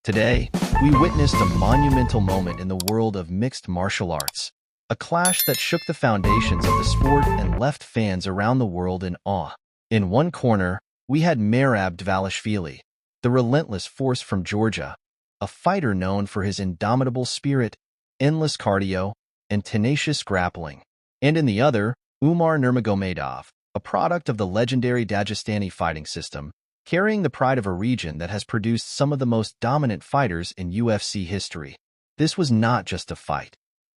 Today, we witnessed a monumental moment in the world of mixed martial arts, a clash that shook the foundations of the sport and left fans around the world in awe. In one corner, we had Merab Dvalishvili, the relentless force from Georgia, a fighter known for his indomitable spirit, endless cardio, and tenacious grappling. And in the other, Umar Nurmagomedov, a product of the legendary Dagestani fighting system, carrying the pride of a region that has produced some of the most dominant fighters in UFC history. This was not just a fight.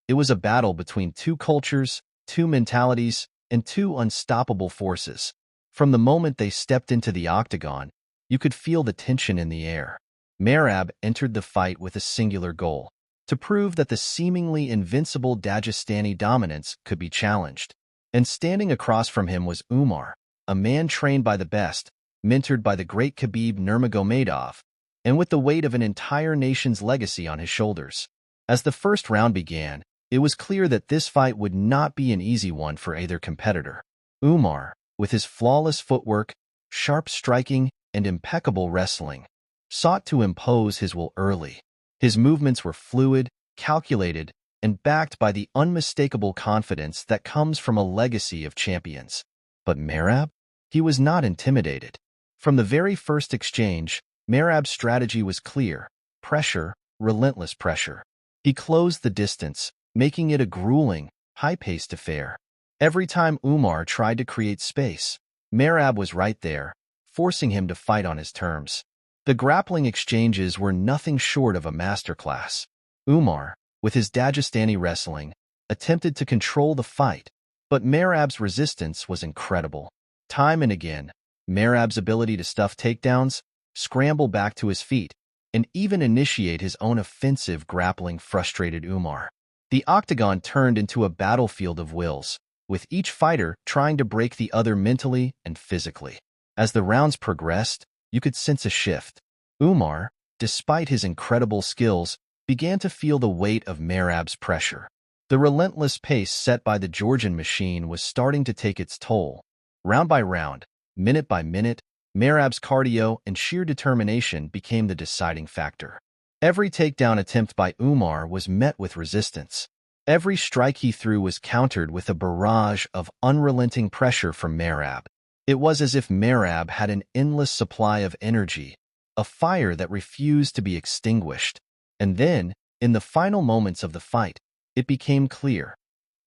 It was a battle between two cultures, two mentalities, and two unstoppable forces. From the moment they stepped into the octagon, you could feel the tension in the air. Merab entered the fight with a singular goal: to prove that the seemingly invincible Dagestani dominance could be challenged. And standing across from him was Umar, a man trained by the best, mentored by the great Khabib Nurmagomedov, and with the weight of an entire nation's legacy on his shoulders. As the first round began, it was clear that this fight would not be an easy one for either competitor. Umar, with his flawless footwork, sharp striking, and impeccable wrestling, sought to impose his will early. His movements were fluid, calculated, and backed by the unmistakable confidence that comes from a legacy of champions. But Merab? He was not intimidated. From the very first exchange, Merab's strategy was clear: pressure, relentless pressure. He closed the distance, making it a grueling, high-paced affair. Every time Umar tried to create space, Merab was right there, forcing him to fight on his terms. The grappling exchanges were nothing short of a masterclass. Umar, with his Dagestani wrestling, attempted to control the fight, but Merab's resistance was incredible. Time and again, Merab's ability to stuff takedowns, scramble back to his feet, and even initiate his own offensive grappling frustrated Umar. The octagon turned into a battlefield of wills, with each fighter trying to break the other mentally and physically. As the rounds progressed, you could sense a shift. Umar, despite his incredible skills, began to feel the weight of Merab's pressure. The relentless pace set by the Georgian machine was starting to take its toll. Round by round, minute by minute, Merab's cardio and sheer determination became the deciding factor. Every takedown attempt by Umar was met with resistance. Every strike he threw was countered with a barrage of unrelenting pressure from Merab. It was as if Merab had an endless supply of energy, a fire that refused to be extinguished. And then, in the final moments of the fight, it became clear: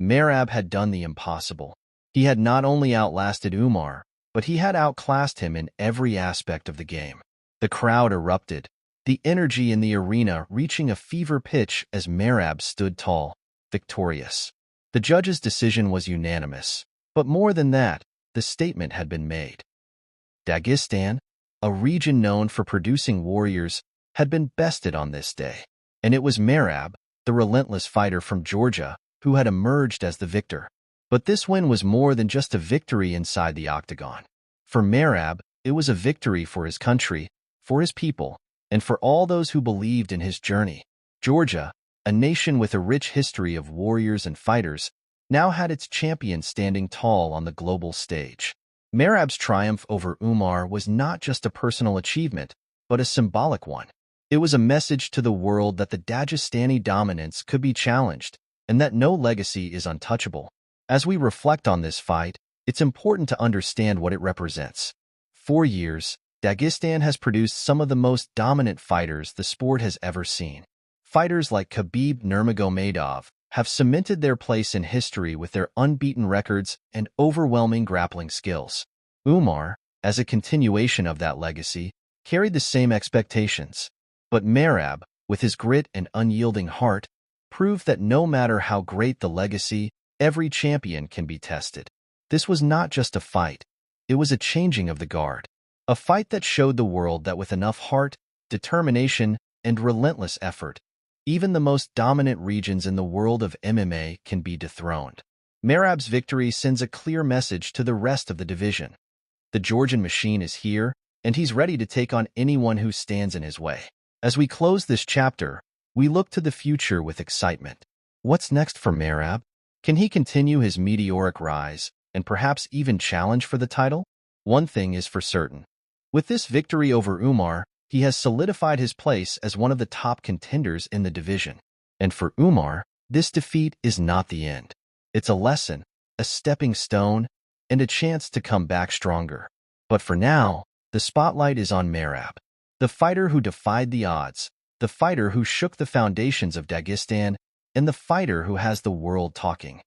Merab had done the impossible. He had not only outlasted Umar, but he had outclassed him in every aspect of the game. The crowd erupted, the energy in the arena reaching a fever pitch as Merab stood tall, victorious. The judge's decision was unanimous, but more than that, the statement had been made. Dagestan, a region known for producing warriors, had been bested on this day, and it was Merab, the relentless fighter from Georgia, who had emerged as the victor. But this win was more than just a victory inside the octagon. For Merab, it was a victory for his country, for his people, and for all those who believed in his journey. Georgia, a nation with a rich history of warriors and fighters, now had its champion standing tall on the global stage. Merab's triumph over Umar was not just a personal achievement, but a symbolic one. It was a message to the world that the Dagestani dominance could be challenged, and that no legacy is untouchable. As we reflect on this fight, it's important to understand what it represents. For years, Dagestan has produced some of the most dominant fighters the sport has ever seen. Fighters like Khabib Nurmagomedov have cemented their place in history with their unbeaten records and overwhelming grappling skills. Umar, as a continuation of that legacy, carried the same expectations. But Merab, with his grit and unyielding heart, proved that no matter how great the legacy, every champion can be tested. This was not just a fight. It was a changing of the guard. A fight that showed the world that with enough heart, determination, and relentless effort, even the most dominant regions in the world of MMA can be dethroned. Merab's victory sends a clear message to the rest of the division. The Georgian machine is here, and he's ready to take on anyone who stands in his way. As we close this chapter, we look to the future with excitement. What's next for Merab? Can he continue his meteoric rise and perhaps even challenge for the title? One thing is for certain. With this victory over Umar, He has solidified his place as one of the top contenders in the division. And for Umar, this defeat is not the end. It's a lesson, a stepping stone, and a chance to come back stronger. But for now, the spotlight is on Merab, the fighter who defied the odds, the fighter who shook the foundations of Dagestan, and the fighter who has the world talking.